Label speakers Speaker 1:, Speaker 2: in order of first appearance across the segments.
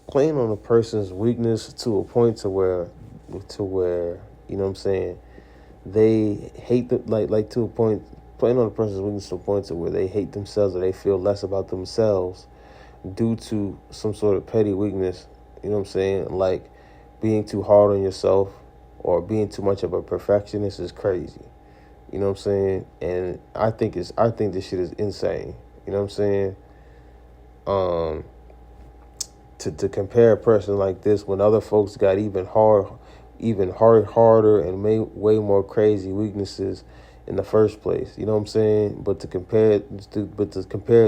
Speaker 1: Playing on a person's weakness to a point to where you know what I'm saying, they hate the like to a point, playing on a person's weakness to a point to where they hate themselves or they feel less about themselves due to some sort of petty weakness. You know what I'm saying? Like being too hard on yourself or being too much of a perfectionist is crazy. You know what I'm saying? And I think this shit is insane. You know what I'm saying? Um to compare a person like this when other folks got harder and way more crazy weaknesses in the first place. You know what I'm saying? But to compare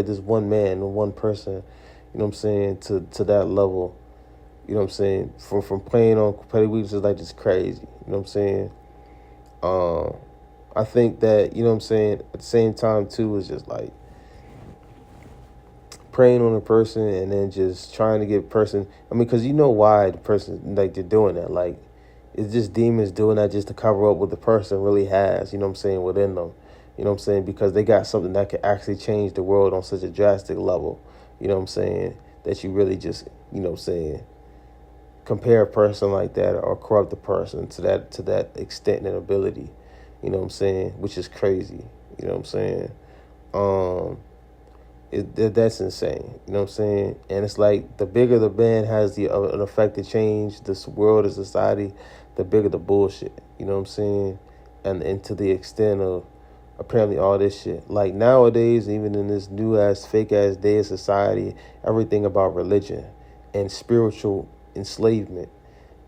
Speaker 1: this one man, one person, you know what I'm saying, to that level, you know what I'm saying, from playing on petty weaknesses like this crazy. You know what I'm saying? Um, I think that, you know what I'm saying, at the same time too is just like preying on a person and then just trying to get a person. I mean, because you know why the person, like, they're doing that. Like, it's just demons doing that just to cover up what the person really has, you know what I'm saying, within them. You know what I'm saying? Because they got something that could actually change the world on such a drastic level. You know what I'm saying? That you really just, you know what I'm saying, compare a person like that or corrupt the person to that extent and ability. You know what I'm saying? Which is crazy. You know what I'm saying? Um, that's insane. You know what I'm saying? And it's like the bigger the band has an effect to change this world or society, the bigger the bullshit. You know what I'm saying? And to the extent of apparently all this shit. Like nowadays, even in this new ass fake ass day of society, everything about religion and spiritual enslavement.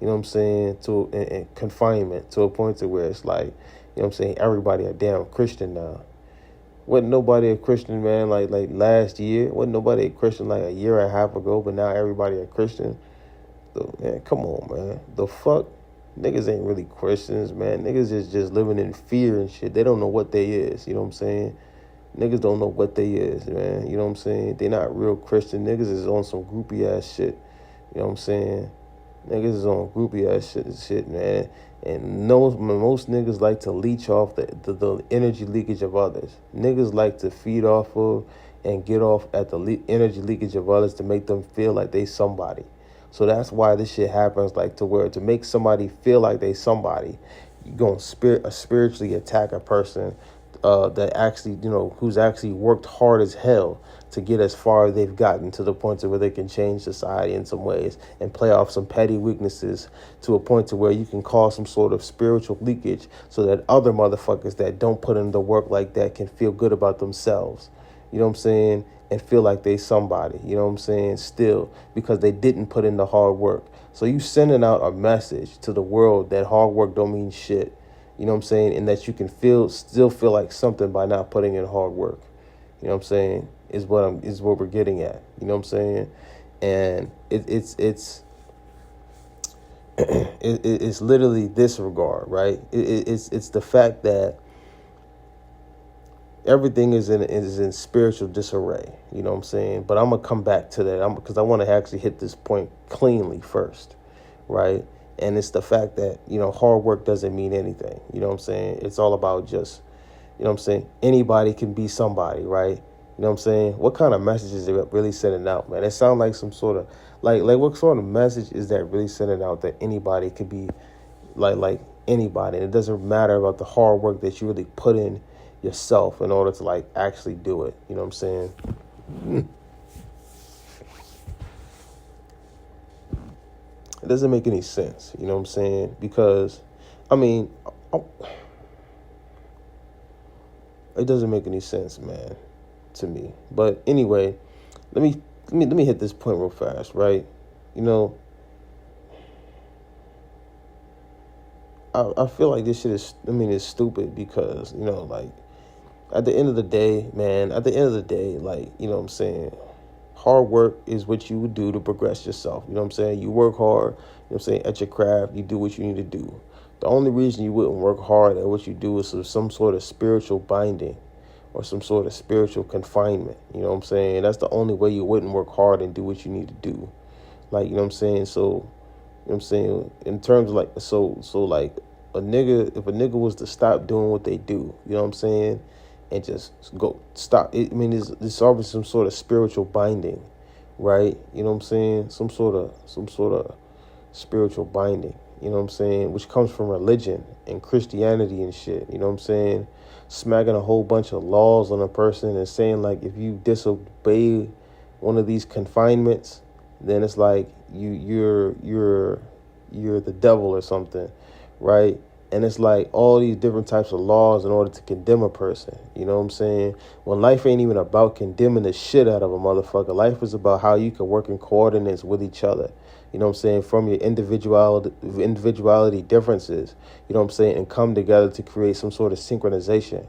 Speaker 1: You know what I'm saying? And confinement to a point to where it's like, you know what I'm saying, everybody a damn Christian now. Wasn't nobody a Christian, man, like last year. Wasn't nobody a Christian like a year and a half ago, but now everybody a Christian. So, man, come on, man. The fuck? Niggas ain't really Christians, man. Niggas is just living in fear and shit. They don't know what they is, you know what I'm saying? Niggas don't know what they is, man. You know what I'm saying? They not real Christian. Niggas is on some groupie ass shit. You know what I'm saying? Niggas is on groupie ass shit, man. And most niggas like to leech off the energy leakage of others. Niggas like to feed off of and get off at the energy leakage of others to make them feel like they somebody. So that's why this shit happens, like to where to make somebody feel like they somebody, you gonna spiritually attack a person that actually, you know, who's actually worked hard as hell to get as far as they've gotten to the point to where they can change society in some ways and play off some petty weaknesses to a point to where you can cause some sort of spiritual leakage so that other motherfuckers that don't put in the work like that can feel good about themselves. You know what I'm saying? And feel like they somebody, you know what I'm saying, still, because they didn't put in the hard work. So you sending out a message to the world that hard work don't mean shit. You know what I'm saying? And that you can still feel like something by not putting in hard work. You know what I'm saying? Is what we're getting at. You know what I'm saying? And it's literally this regard, right? It's the fact that everything is in spiritual disarray. You know what I'm saying? But I'm gonna come back to that. Because I want to actually hit this point cleanly first, right? And it's the fact that, you know, hard work doesn't mean anything. You know what I'm saying? It's all about just, you know what I'm saying, anybody can be somebody, right? You know what I'm saying? What kind of message is it really sending out, man? It sounds like some sort of, like what sort of message is that really sending out that anybody could be like anybody? And it doesn't matter about the hard work that you really put in yourself in order to like actually do it. You know what I'm saying? It doesn't make any sense. You know what I'm saying? Because, I mean, it doesn't make any sense, man, to me. But anyway, let me hit this point real fast, right? You know, I feel like this shit is, I mean, it's stupid because, you know, like, at the end of the day, man, like, you know what I'm saying, hard work is what you would do to progress yourself. You know what I'm saying? You work hard, you know what I'm saying, at your craft, you do what you need to do. The only reason you wouldn't work hard at what you do is some sort of spiritual binding or some sort of spiritual confinement. You know what I'm saying? That's the only way you wouldn't work hard and do what you need to do. Like, you know what I'm saying? So, you know what I'm saying? In terms of like, so like, if a nigga was to stop doing what they do, you know what I'm saying, and just go stop. It's always some sort of spiritual binding, right? You know what I'm saying? Some sort of spiritual binding. You know what I'm saying? Which comes from religion and Christianity and shit. You know what I'm saying? Smacking a whole bunch of laws on a person and saying like if you disobey one of these confinements, then it's like you're the devil or something, right? And it's like all these different types of laws in order to condemn a person. You know what I'm saying? When life ain't even about condemning the shit out of a motherfucker. Life is about how you can work in coordinates with each other. You know what I'm saying? From your individuality differences, you know what I'm saying? And come together to create some sort of synchronization.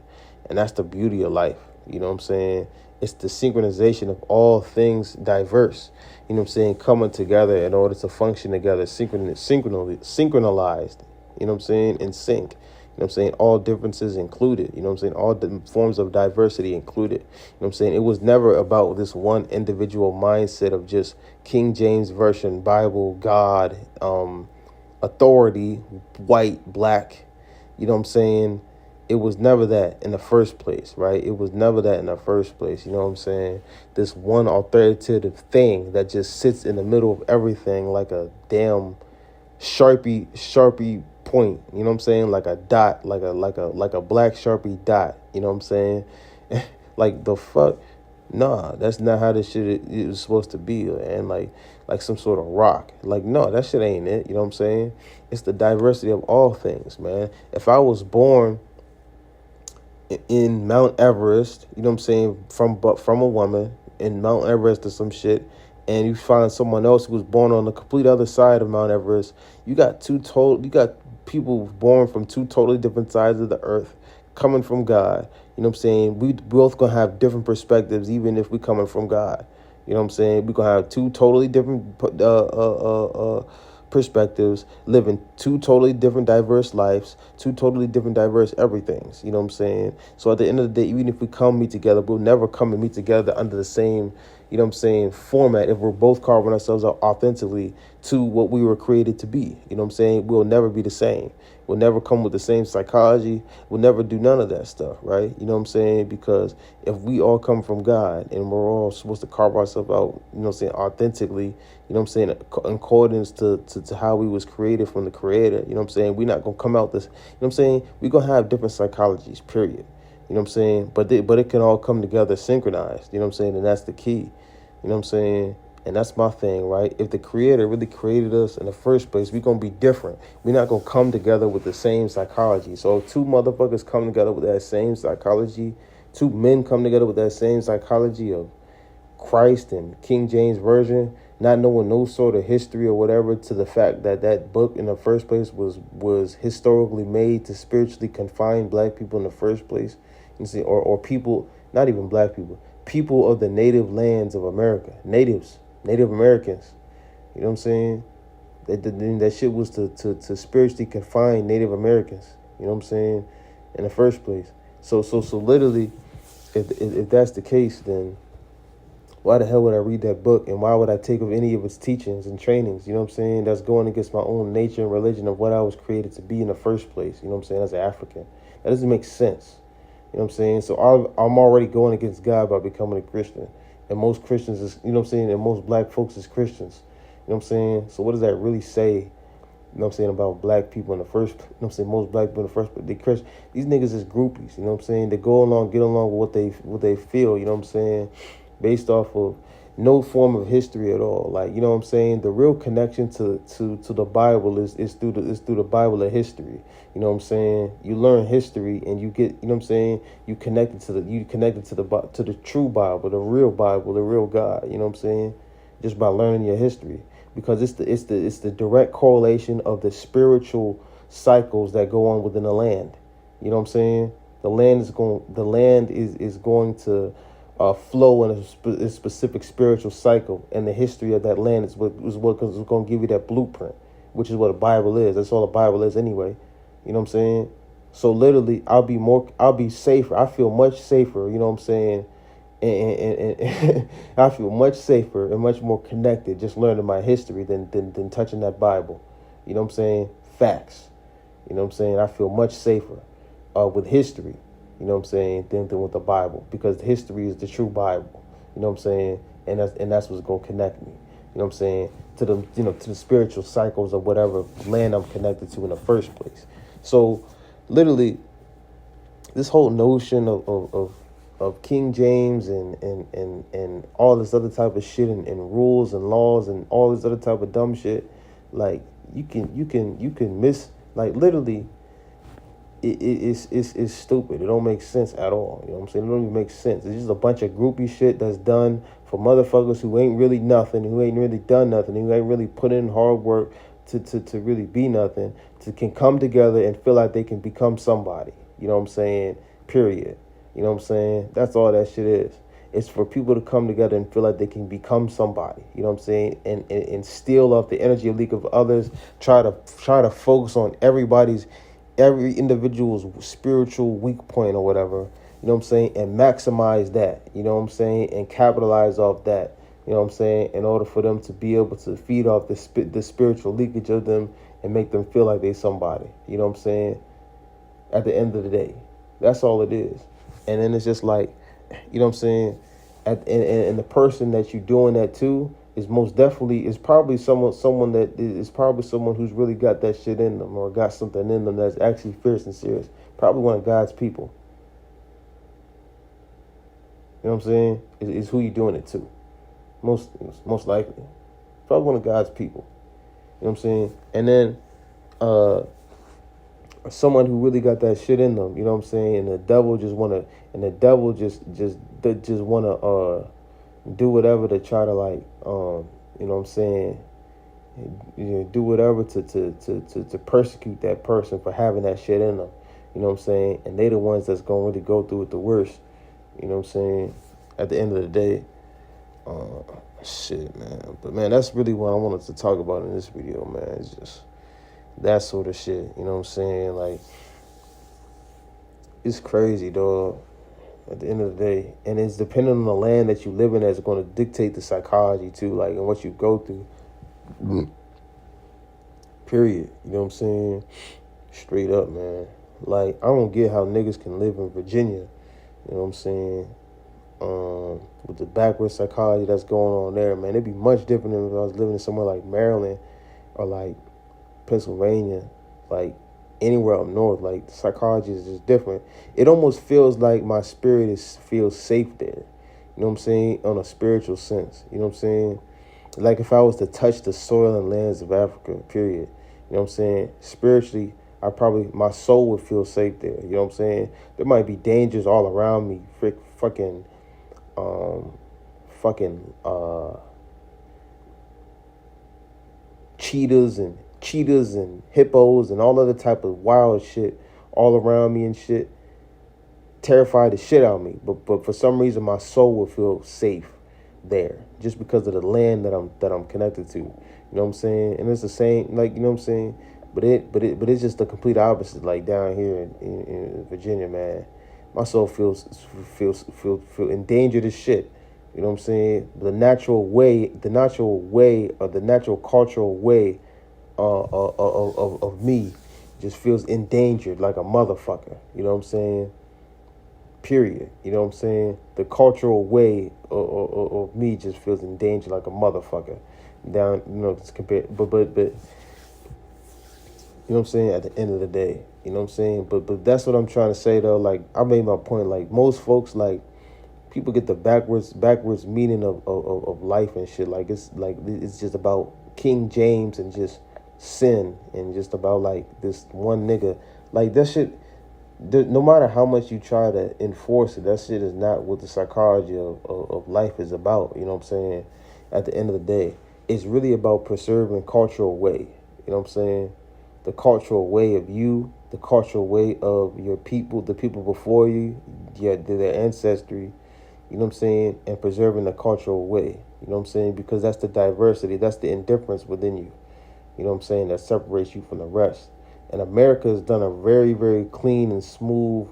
Speaker 1: And that's the beauty of life. You know what I'm saying? It's the synchronization of all things diverse. You know what I'm saying? Coming together in order to function together, synchronized. You know what I'm saying? In sync. You know what I'm saying? All differences included. You know what I'm saying? All the forms of diversity included. You know what I'm saying? It was never about this one individual mindset of just King James Version, Bible, God, authority, white, black. You know what I'm saying? It was never that in the first place, right? It was never that in the first place. You know what I'm saying? This one authoritative thing that just sits in the middle of everything like a damn Sharpie point, you know what I'm saying? Like a dot, like a black Sharpie dot, you know what I'm saying? Like the fuck? Nah, that's not how this shit is supposed to be, and like some sort of rock. Like, no, that shit ain't it, you know what I'm saying? It's the diversity of all things, man. If I was born in Mount Everest, you know what I'm saying, from a woman in Mount Everest or some shit, and you find someone else who was born on the complete other side of Mount Everest, you got people born from two totally different sides of the earth, coming from God. You know what I'm saying? We both gonna have different perspectives, even if we coming from God. You know what I'm saying? We gonna have two totally different perspectives, living two totally different diverse lives, two totally different diverse everythings. You know what I'm saying? So at the end of the day, even if we meet together, we'll never come and meet together under the same, you know what I'm saying, format if we're both carving ourselves out authentically to what we were created to be. You know what I'm saying? We'll never be the same. We'll never come with the same psychology. We'll never do none of that stuff, right? You know what I'm saying? Because if we all come from God and we're all supposed to carve ourselves out, you know what I'm saying, authentically, you know what I'm saying, in accordance to how we was created from the creator, you know what I'm saying? We're not going to come out this, you know what I'm saying? We're going to have different psychologies, period. You know what I'm saying? But it can all come together synchronized, you know what I'm saying? And that's the key, you know what I'm saying? And that's my thing, right? If the creator really created us in the first place, we're going to be different. We're not going to come together with the same psychology. So if two motherfuckers come together with that same psychology, two men come together with that same psychology of Christ and King James Version, not knowing no sort of history or whatever, to the fact that that book in the first place was historically made to spiritually confine black people in the first place. You see, or people, not even black people of the native lands of America, Native Americans. You know what I'm saying? That shit was to spiritually confine Native Americans. You know what I'm saying? In the first place. So literally, if that's the case, then why the hell would I read that book, and why would I take of any of its teachings and trainings? You know what I'm saying? That's going against my own nature and religion of what I was created to be in the first place. You know what I'm saying? As an African, that doesn't make sense. You know what I'm saying? So I'm already going against God by becoming a Christian. And most Christians is, you know what I'm saying, and most black folks is Christians. You know what I'm saying? So what does that really say, you know what I'm saying, about black people in the first, you know what I'm saying, most black people in the first, they Christian. These niggas is groupies, you know what I'm saying? They get along with what they feel, you know what I'm saying, based off of no form of history at all. Like, you know what I'm saying? The real connection to the Bible is through the Bible of history. You know what I'm saying? You learn history and you get, you know what I'm saying? You connected to the true Bible, the real God. You know what I'm saying? Just by learning your history, because it's the direct correlation of the spiritual cycles that go on within the land. You know what I'm saying? The land is going to flow in a specific spiritual cycle, and the history of that land is what is going to give you that blueprint, which is what a Bible is. That's all a Bible is anyway. You know what I'm saying? So literally, I'll be safer. I feel much safer. You know what I'm saying? And I feel much safer and much more connected just learning my history than touching that Bible. You know what I'm saying? Facts. You know what I'm saying? I feel much safer with history, you know what I'm saying, than with the Bible, because history is the true Bible. You know what I'm saying? And that's what's gonna connect me. You know what I'm saying? To the to the spiritual cycles of whatever land I'm connected to in the first place. So literally, this whole notion of King James and all this other type of shit and rules and laws and all this other type of dumb shit, like you can miss, like literally it's stupid. It don't make sense at all. You know what I'm saying? It don't even make sense. It's just a bunch of groupie shit that's done for motherfuckers who ain't really nothing, who ain't really done nothing, who ain't really put in hard work to really be nothing, can come together and feel like they can become somebody. You know what I'm saying? Period. You know what I'm saying? That's all that shit is. It's for people to come together and feel like they can become somebody. You know what I'm saying? And steal off the energy leak of others. Try to focus on every individual's spiritual weak point or whatever. You know what I'm saying? And maximize that. You know what I'm saying? And capitalize off that. You know what I'm saying? In order for them to be able to feed off the spiritual leakage of them and make them feel like they somebody. You know what I'm saying? At the end of the day, that's all it is. And then it's just like, you know what I'm saying? And the person that you're doing that to is most definitely is probably someone who's really got that shit in them, or got something in them that's actually fierce and serious. Probably one of God's people. You know what I'm saying? Is who you're doing it to. Most likely. Probably one of God's people. You know what I'm saying? And then someone who really got that shit in them, you know what I'm saying? And the devil just wanna do whatever to try to, like, you know what I'm saying, do whatever to persecute that person for having that shit in them. You know what I'm saying? And they the ones that's gonna really go through it the worst. You know what I'm saying? At the end of the day. Shit, man. But man, that's really what I wanted to talk about in this video, man. It's just that sort of shit. You know what I'm saying? Like, it's crazy, dog. At the end of the day. And it's depending on the land that you live in that's going to dictate the psychology too, like, and what you go through. Period. You know what I'm saying? Straight up, man. Like, I don't get how niggas can live in Virginia. You know what I'm saying? With the backwards psychology that's going on there, man. It'd be much different than if I was living in somewhere like Maryland or like Pennsylvania, like anywhere up north. Like, the psychology is just different. It almost feels like my spirit feels safe there. You know what I'm saying? On a spiritual sense. You know what I'm saying? Like, if I was to touch the soil and lands of Africa, period. You know what I'm saying? Spiritually, my soul would feel safe there. You know what I'm saying? There might be dangers all around me. Cheetahs and hippos and all other type of wild shit all around me and shit. Terrified the shit out of me. But for some reason my soul will feel safe there, just because of the land that I'm connected to. You know what I'm saying? And it's the same, like, you know what I'm saying? But it's just the complete opposite. Like, down here in Virginia, man, my soul feels endangered as shit. You know what I'm saying? The natural way, or the natural cultural way of me just feels endangered like a motherfucker. You know what I'm saying? Period. You know what I'm saying? The cultural way of me just feels endangered like a motherfucker. Down, you know, compared, but you know what I'm saying? At the end of the day, you know what I'm saying? But that's what I'm trying to say though. Like, I made my point. Like, most folks, like, people get the backwards meaning of life and shit. Like, it's just about King James and just sin and just about, like, this one nigga. Like, that shit, no matter how much you try to enforce it, that shit is not what the psychology of life is about. You know what I'm saying? At the end of the day, it's really about preserving cultural way. You know what I'm saying? The cultural way of you, the cultural way of your people, the people before you, their ancestry. You know what I'm saying? And preserving the cultural way. You know what I'm saying? Because that's the diversity. That's the indifference within you. You know what I'm saying? That separates you from the rest. And America has done a very, very clean and smooth,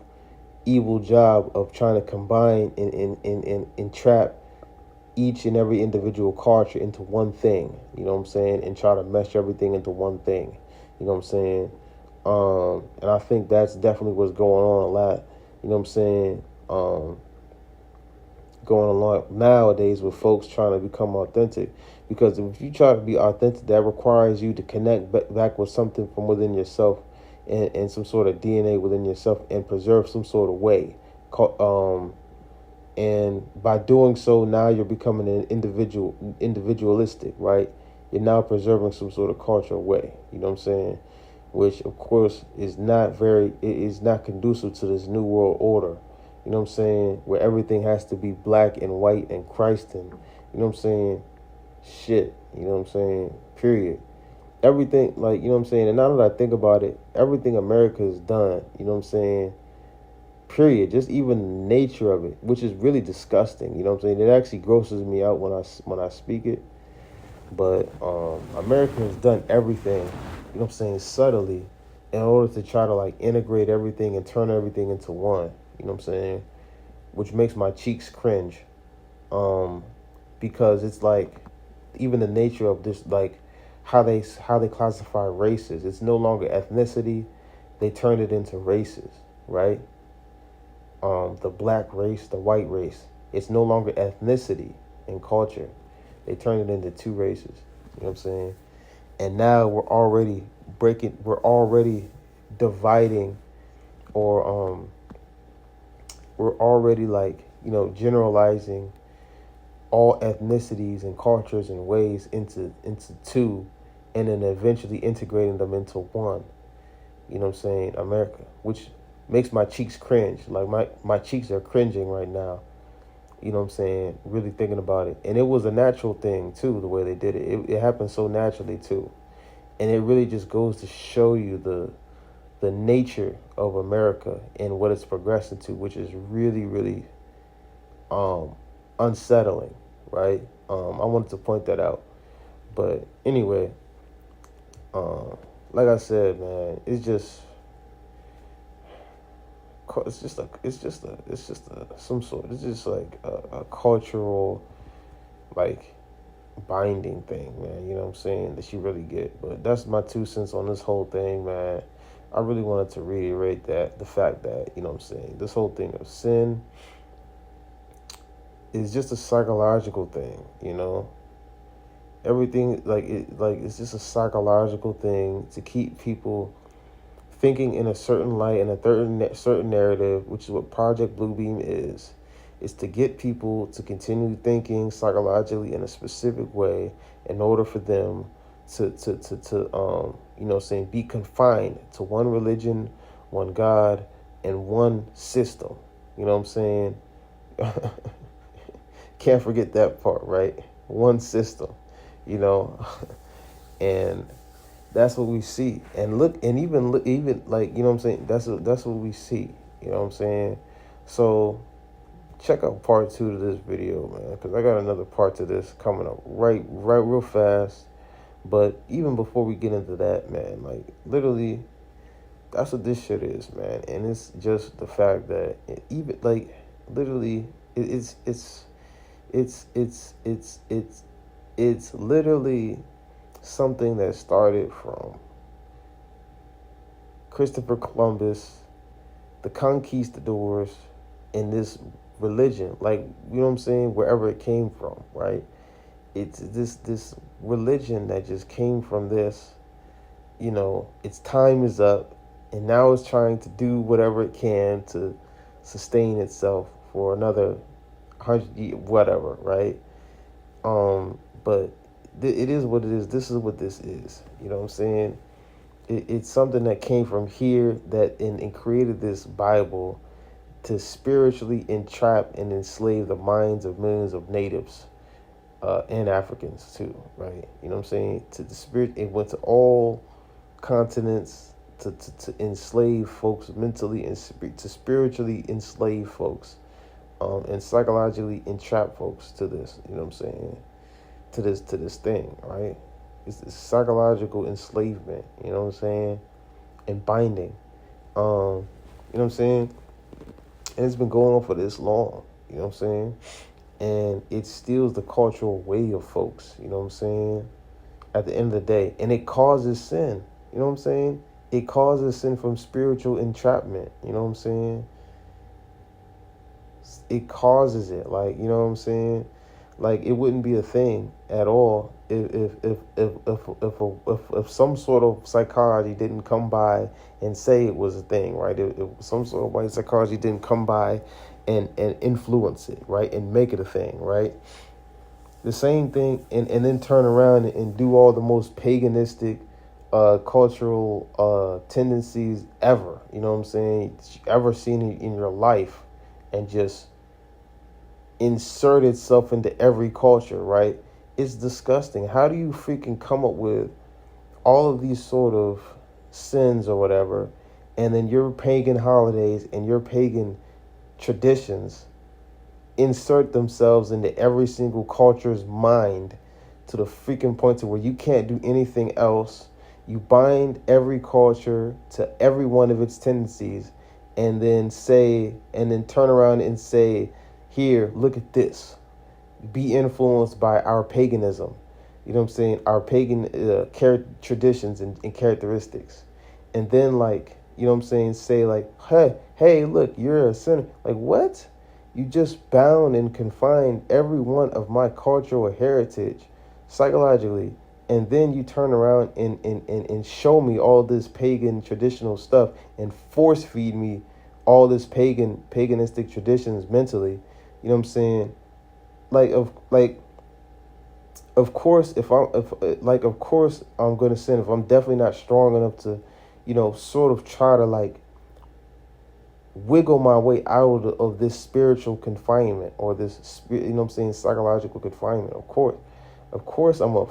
Speaker 1: evil job of trying to combine and entrap each and every individual culture into one thing. You know what I'm saying? And try to mesh everything into one thing. You know what I'm saying? And I think that's definitely what's going on a lot. You know what I'm saying? Going along nowadays with folks trying to become authentic. Because if you try to be authentic, that requires you to connect back with something from within yourself, and some sort of DNA within yourself, and preserve some sort of way. And by doing so, now you're becoming an individualistic, right? You're now preserving some sort of cultural way. You know what I'm saying? Which, of course, is not conducive to this new world order. You know what I'm saying? Where everything has to be black and white and Christian. You know what I'm saying? Shit. You know what I'm saying? Period. Everything, like, you know what I'm saying? And now that I think about it, everything America has done, you know what I'm saying? Period. Just even the nature of it, which is really disgusting. You know what I'm saying? It actually grosses me out when I speak it. But America has done everything, you know what I'm saying, subtly, in order to try to like integrate everything and turn everything into one. You know what I'm saying? Which makes my cheeks cringe. Because it's like even the nature of this, like how they classify races. It's no longer ethnicity. They turned it into races, right? The black race, the white race. It's no longer ethnicity and culture. They turned it into two races. You know what I'm saying? And now we're already dividing, or we're already like, generalizing all ethnicities and cultures and ways into two, and then eventually integrating them into one. You know what I'm saying? America, which makes my cheeks cringe. Like my cheeks are cringing right now. You know what I'm saying? Really thinking about it. And it was a natural thing, too, the way they did it. It happened so naturally, too. And it really just goes to show you the nature of America and what it's progressing to, which is really, really unsettling, right? I wanted to point that out. But anyway, like I said, man, it's just like a cultural, like, binding thing, man. You know what I'm saying? That you really get. But that's my 2 cents on this whole thing, man. I really wanted to reiterate the fact that, you know what I'm saying, this whole thing of sin is just a psychological thing, you know? Everything, it's just a psychological thing to keep people thinking in a certain light, in a certain narrative, which is what Project Bluebeam is to get people to continue thinking psychologically in a specific way in order for them to be confined to one religion, one God, and one system. You know what I'm saying? Can't forget that part, right? One system, you know, and that's what we see. And look, and even like, you know what I'm saying? That's what we see. You know what I'm saying? So check out part 2 to this video, man, because I got another part to this coming up right real fast. But even before we get into that, man, like, literally, that's what this shit is, man. And it's just the fact that even like literally it's literally something that started from Christopher Columbus, the conquistadors, and this religion, like, you know what I'm saying, wherever it came from, right? It's this religion that just came from this, its time is up, and now it's trying to do whatever it can to sustain itself for another 100 years, whatever, right? But it is what it is. This is what this is. You know what I'm saying? It's something that came from here that and created this Bible to spiritually entrap and enslave the minds of millions of natives and Africans too, right? You know what I'm saying? To the spirit, it went to all continents to enslave folks mentally and to spiritually enslave folks, and psychologically entrap folks to this. You know what I'm saying? To this thing, right? It's this psychological enslavement. You know what I'm saying? And binding. You know what I'm saying? And it's been going on for this long. You know what I'm saying? And it steals the cultural way of folks. You know what I'm saying? At the end of the day, and it causes sin. You know what I'm saying? It causes sin from spiritual entrapment. You know what I'm saying? It causes it. Like, you know what I'm saying? Like, it wouldn't be a thing at all if some sort of psychology didn't come by and say it was a thing, right? If some sort of white psychology didn't come by and influence it, right, and make it a thing, right? The same thing, and then turn around and do all the most paganistic cultural tendencies ever, you know what I'm saying, ever seen in your life, and just insert itself into every culture, right? It's disgusting. How do you freaking come up with all of these sort of sins or whatever, and then your pagan holidays and your pagan traditions insert themselves into every single culture's mind to the freaking point to where you can't do anything else? You bind every culture to every one of its tendencies, and then turn around and say, here, look at this. Be influenced by our paganism. You know what I'm saying? Our pagan traditions and characteristics. And then, like, you know what I'm saying, say like, hey, look, you're a sinner. Like, what? You just bound and confined every one of my cultural heritage psychologically, and then you turn around and show me all this pagan traditional stuff and force feed me all this paganistic traditions mentally. You know what I'm saying? Of course I'm gonna sin if I'm definitely not strong enough to, sort of try to like wiggle my way out of this spiritual confinement, or this, psychological confinement. Of course, I'm a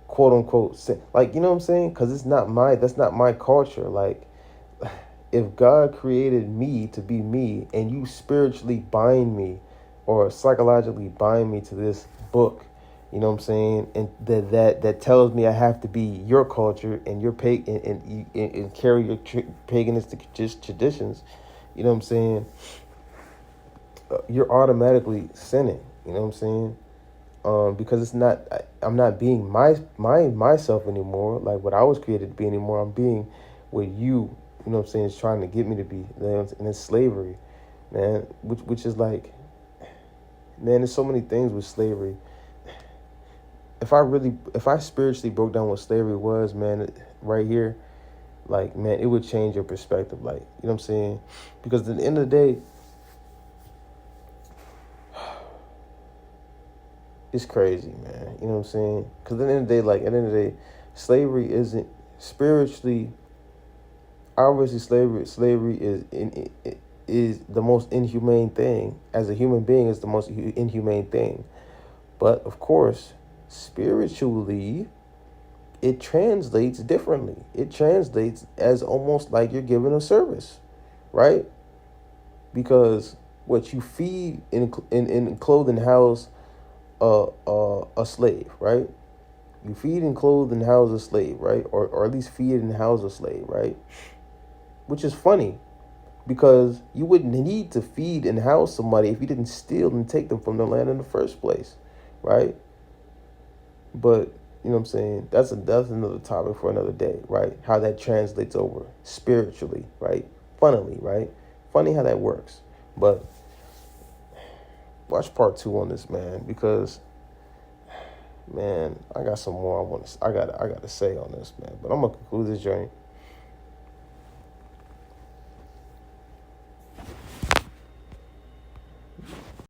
Speaker 1: quote unquote sin. Like, you know what I'm saying? Because that's not my culture. Like, if God created me to be me, and you spiritually bind me or psychologically bind me to this book, you know what I'm saying, and that tells me I have to be your culture and your and carry your paganistic traditions, you know what I'm saying, you're automatically sinning. You know what I'm saying? Because I'm not being myself anymore, like what I was created to be anymore. I'm being what you know what I'm saying, is trying to get me to be. And it's slavery, man, which is like, man, there's so many things with slavery. If I spiritually broke down what slavery was, man, right here, like, man, it would change your perspective. Like, you know what I'm saying? Because at the end of the day, it's crazy, man. You know what I'm saying? Because at the end of the day, slavery isn't spiritually. Obviously, slavery is the most inhumane thing. As a human being, it's the most inhumane thing. But of course, spiritually, it translates differently. It translates as almost like you're giving a service, right? Because what you feed in clothe and house a slave, right? You feed and clothe and house a slave, right? Or at least feed and house a slave, right? Which is funny, because you wouldn't need to feed and house somebody if you didn't steal and take them from the land in the first place, right? But, you know what I'm saying, that's another topic for another day, right? How that translates over spiritually, right? Funnily, right? Funny how that works. But watch part 2 on this, man, because, man, I got some more I got to say on this, man. But I'm gonna conclude this journey.